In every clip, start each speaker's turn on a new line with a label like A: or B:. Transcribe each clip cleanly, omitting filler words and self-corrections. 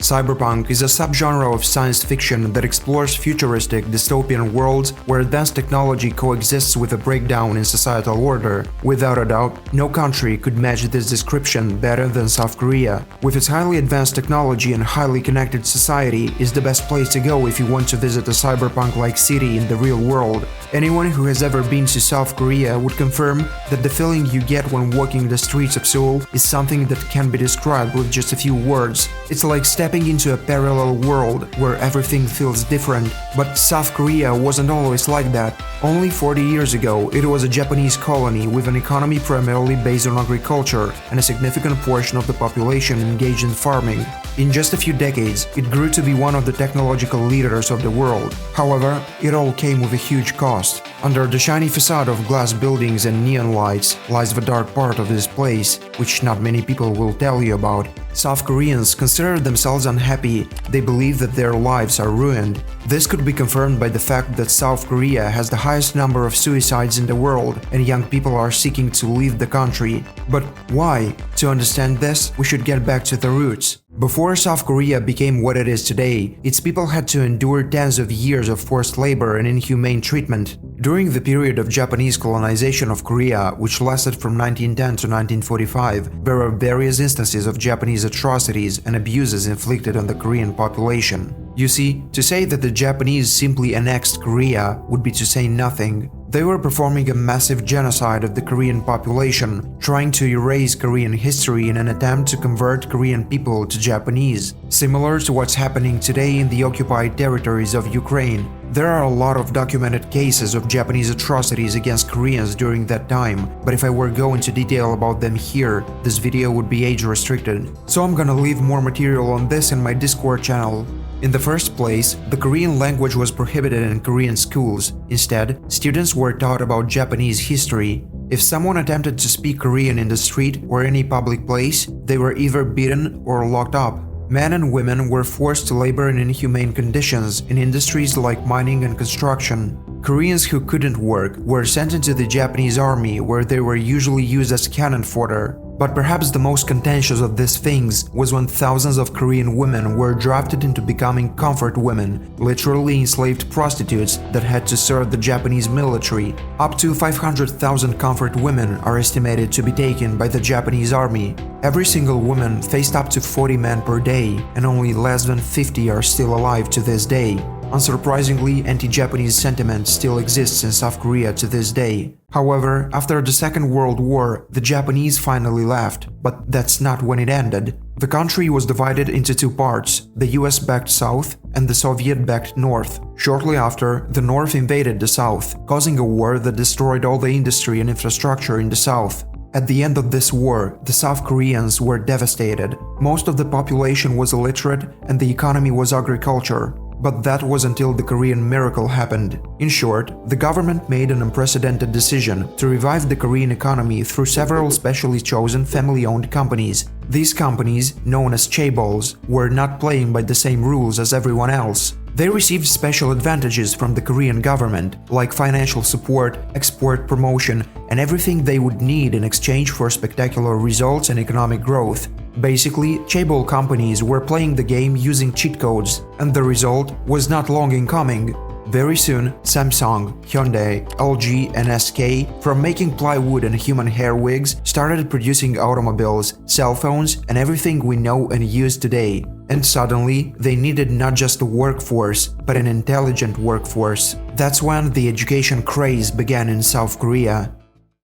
A: Cyberpunk is a subgenre of science fiction that explores futuristic, dystopian worlds where advanced technology coexists with a breakdown in societal order. Without a doubt, no country could match this description better than South Korea. With its highly advanced technology and highly connected society, is the best place to go if you want to visit a cyberpunk-like city in the real world. Anyone who has ever been to South Korea would confirm that the feeling you get when walking the streets of Seoul is something that can be described with just a few words. It's like stepping into a parallel world where everything feels different. But South Korea wasn't always like that. Only 40 years ago, it was a Japanese colony with an economy primarily based on agriculture and a significant portion of the population engaged in farming. In just a few decades, it grew to be one of the technological leaders of the world. However, it all came with a huge cost. Under the shiny facade of glass buildings and neon lights lies the dark part of this place, which not many people will tell you about. South Koreans consider themselves unhappy. They believe that their lives are ruined. This could be confirmed by the fact that South Korea has the highest number of suicides in the world, and young people are seeking to leave the country. But why? To understand this, we should get back to the roots. Before South Korea became what it is today, its people had to endure tens of years of forced labor and inhumane treatment. During the period of Japanese colonization of Korea, which lasted from 1910 to 1945, there were various instances of Japanese atrocities and abuses inflicted on the Korean population. You see, to say that the Japanese simply annexed Korea would be to say nothing. They were performing a massive genocide of the Korean population, trying to erase Korean history in an attempt to convert Korean people to Japanese, similar to what's happening today in the occupied territories of Ukraine. There are a lot of documented cases of Japanese atrocities against Koreans during that time, but if I were go into detail about them here, this video would be age restricted. So I'm gonna leave more material on this in my Discord channel. In the first place, the Korean language was prohibited in Korean schools. Instead, students were taught about Japanese history. If someone attempted to speak Korean in the street or any public place, they were either beaten or locked up. Men and women were forced to labor in inhumane conditions in industries like mining and construction. Koreans who couldn't work were sent into the Japanese army, where they were usually used as cannon fodder. But perhaps the most contentious of these things was when thousands of Korean women were drafted into becoming comfort women, literally enslaved prostitutes that had to serve the Japanese military. Up to 500,000 comfort women are estimated to be taken by the Japanese army. Every single woman faced up to 40 men per day, and only less than 50 are still alive to this day. Unsurprisingly, anti-Japanese sentiment still exists in South Korea to this day. However, after the Second World War, the Japanese finally left, but that's not when it ended. The country was divided into two parts, the US-backed South and the Soviet-backed North. Shortly after, the North invaded the South, causing a war that destroyed all the industry and infrastructure in the South. At the end of this war, the South Koreans were devastated. Most of the population was illiterate and the economy was agriculture. But that was until the Korean miracle happened. In short, the government made an unprecedented decision to revive the Korean economy through several specially chosen family-owned companies. These companies, known as chaebols, were not playing by the same rules as everyone else. They received special advantages from the Korean government, like financial support, export promotion, and everything they would need in exchange for spectacular results and economic growth. Basically, chaebol companies were playing the game using cheat codes, and the result was not long in coming. Very soon, Samsung, Hyundai, LG, and SK, from making plywood and human hair wigs, started producing automobiles, cell phones, and everything we know and use today. And suddenly, they needed not just a workforce, but an intelligent workforce. That's when the education craze began in South Korea.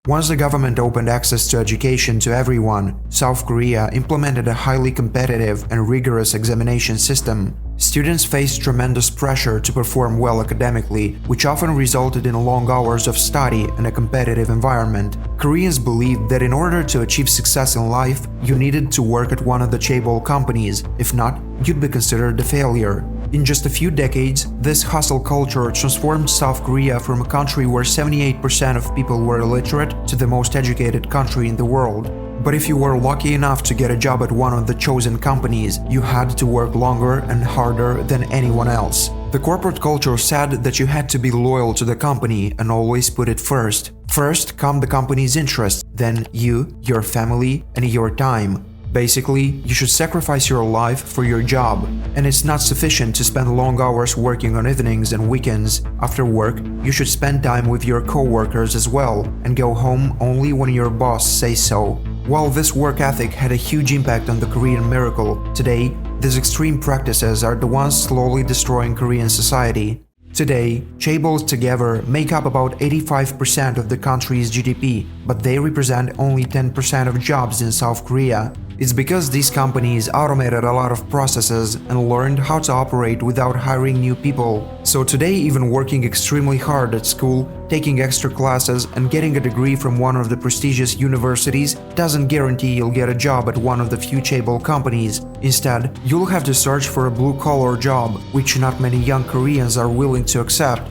A: Once the government opened access to education to everyone, South Korea implemented a highly competitive and rigorous examination system. Students faced tremendous pressure to perform well academically, which often resulted in long hours of study and a competitive environment. Koreans believed that in order to achieve success in life, you needed to work at one of the chaebol companies. If not, you'd be considered a failure. In just a few decades, this hustle culture transformed South Korea from a country where 78% of people were illiterate to the most educated country in the world. But if you were lucky enough to get a job at one of the chosen companies, you had to work longer and harder than anyone else. The corporate culture said that you had to be loyal to the company and always put it first. First come the company's interests, then you, your family, and your time. Basically, you should sacrifice your life for your job, and it's not sufficient to spend long hours working on evenings and weekends. After work, you should spend time with your co-workers as well, and go home only when your boss says so. While this work ethic had a huge impact on the Korean miracle, today, these extreme practices are the ones slowly destroying Korean society. Today, chaebols together make up about 85% of the country's GDP, but they represent only 10% of jobs in South Korea. It's because these companies automated a lot of processes and learned how to operate without hiring new people. So today, even working extremely hard at school, taking extra classes, and getting a degree from one of the prestigious universities doesn't guarantee you'll get a job at one of the few chaebol companies. Instead, you'll have to search for a blue-collar job, which not many young Koreans are willing to accept.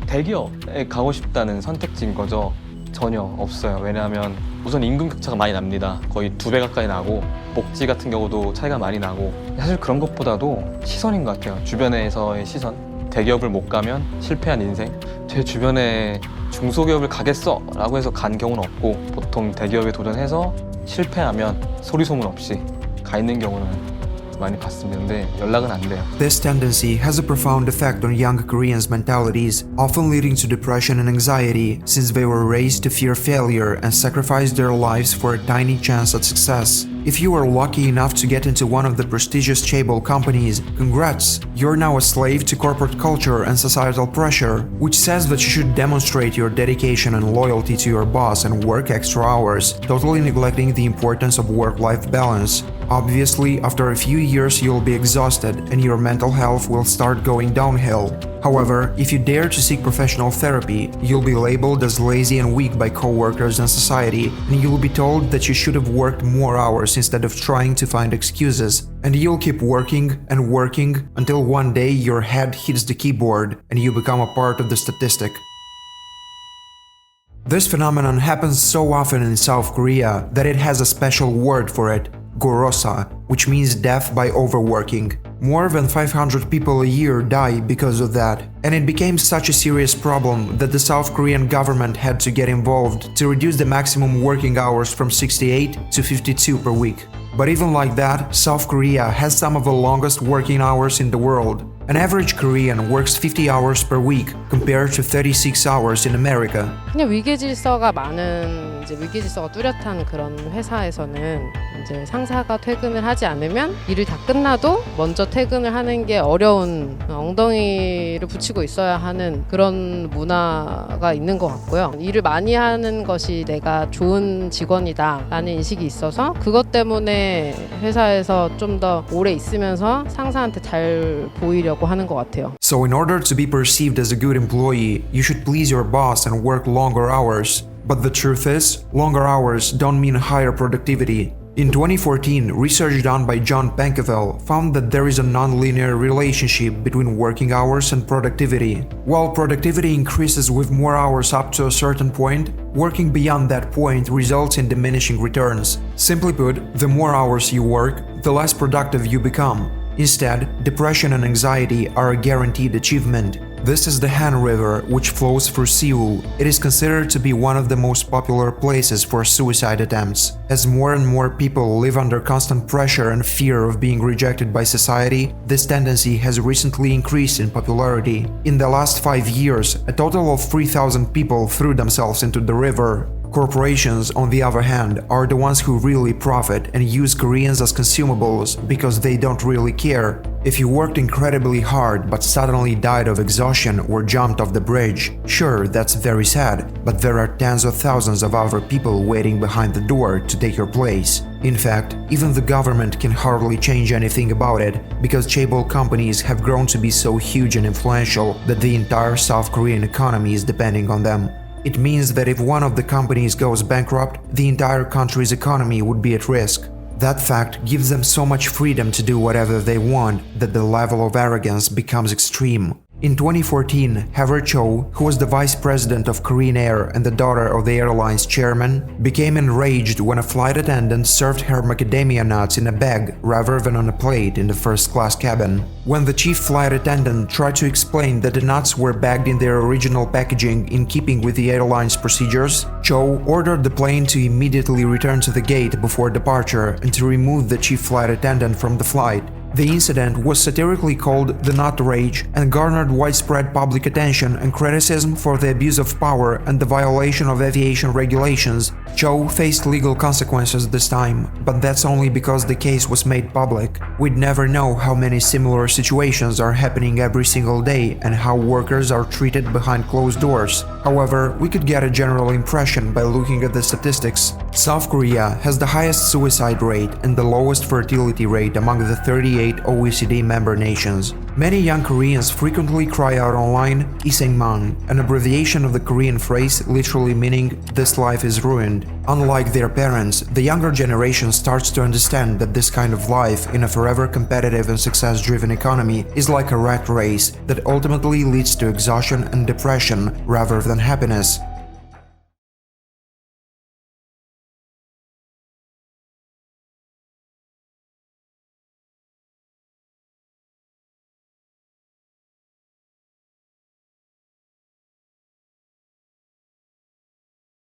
B: 대기업에 가고 싶다는 선택지인 거죠. 전혀 없어요. 왜냐하면 우선 임금 격차가 많이 납니다. 거의 2배 가까이 나고 복지 같은 경우도 차이가 많이 나고 사실 그런 것보다도 시선인 것 같아요. 주변에서의 시선. 대기업을 못 가면 실패한 인생. 제 주변에 중소기업을 가겠어 라고 해서 간 경우는 없고 보통 대기업에 도전해서 실패하면 소리 소문 없이 가 있는 경우는 많이 봤습니다. 근데 연락은 안 돼요.
A: This tendency has a profound effect on young Koreans' mentalities, often leading to depression and anxiety, since they were raised to fear failure and sacrifice their lives for a tiny chance at success. If you were lucky enough to get into one of the prestigious chaebol companies, congrats! You're now a slave to corporate culture and societal pressure, which says that you should demonstrate your dedication and loyalty to your boss and work extra hours, totally neglecting the importance of work-life balance. Obviously, after a few years you'll be exhausted and your mental health will start going downhill. However, if you dare to seek professional therapy, you'll be labeled as lazy and weak by co-workers and society, and you'll be told that you should have worked more hours instead of trying to find excuses. And you'll keep working and working until one day your head hits the keyboard and you become a part of the statistic. This phenomenon happens so often in South Korea that it has a special word for it, gorosa, which means death by overworking. More than 500 people a year die because of that, and it became such a serious problem that the South Korean government had to get involved to reduce the maximum working hours from 68 to 52 per week. But even like that, South Korea has some of the longest working hours in the world. An average Korean works 50 hours per week compared to 36 hours in America.
C: 그냥 위계질서가 많은 위계질서가 뚜렷한 그런 회사에서는 이제 상사가 퇴근을 하지 않으면 일을 다 끝나도 먼저 퇴근을 하는 게 어려운 엉덩이를 붙이고 있어야 하는 그런 문화가 있는 것 같고요. 일을 많이 하는 것이 내가 좋은 직원이다라는 인식이 있어서 그것 때문에 회사에서 좀 더 오래 있으면서 상사한테 잘 보이려고 하는 것 같아요.
A: So in order to be perceived as a good employee, you should please your boss and work longer hours. But the truth is, longer hours don't mean higher productivity. In 2014, research done by John Pankovel found that there is a non-linear relationship between working hours and productivity. While productivity increases with more hours up to a certain point, working beyond that point results in diminishing returns. Simply put, the more hours you work, the less productive you become. Instead, depression and anxiety are a guaranteed achievement. This is the Han River, which flows through Seoul. It is considered to be one of the most popular places for suicide attempts. As more and more people live under constant pressure and fear of being rejected by society, this tendency has recently increased in popularity. In the last 5 years, a total of 3,000 people threw themselves into the river. Corporations, on the other hand, are the ones who really profit and use Koreans as consumables because they don't really care. If you worked incredibly hard but suddenly died of exhaustion or jumped off the bridge, sure, that's very sad, but there are tens of thousands of other people waiting behind the door to take your place. In fact, even the government can hardly change anything about it because chaebol companies have grown to be so huge and influential that the entire South Korean economy is depending on them. It means that if one of the companies goes bankrupt, the entire country's economy would be at risk. That fact gives them so much freedom to do whatever they want that the level of arrogance becomes extreme. In 2014, Heather Cho, who was the vice president of Korean Air and the daughter of the airline's chairman, became enraged when a flight attendant served her macadamia nuts in a bag rather than on a plate in the first-class cabin. When the chief flight attendant tried to explain that the nuts were bagged in their original packaging in keeping with the airline's procedures, Cho ordered the plane to immediately return to the gate before departure and to remove the chief flight attendant from the flight. The incident was satirically called the Nut Rage and garnered widespread public attention and criticism for the abuse of power and the violation of aviation regulations. Cho faced legal consequences this time, but that's only because the case was made public. We'd never know how many similar situations are happening every single day and how workers are treated behind closed doors. However, we could get a general impression by looking at the statistics. South Korea has the highest suicide rate and the lowest fertility rate among the 38 OECD member nations. Many young Koreans frequently cry out online "Iseengman," an abbreviation of the Korean phrase literally meaning "this life is ruined." Unlike their parents, the younger generation starts to understand that this kind of life in a forever competitive and success-driven economy is like a rat race that ultimately leads to exhaustion and depression rather than happiness.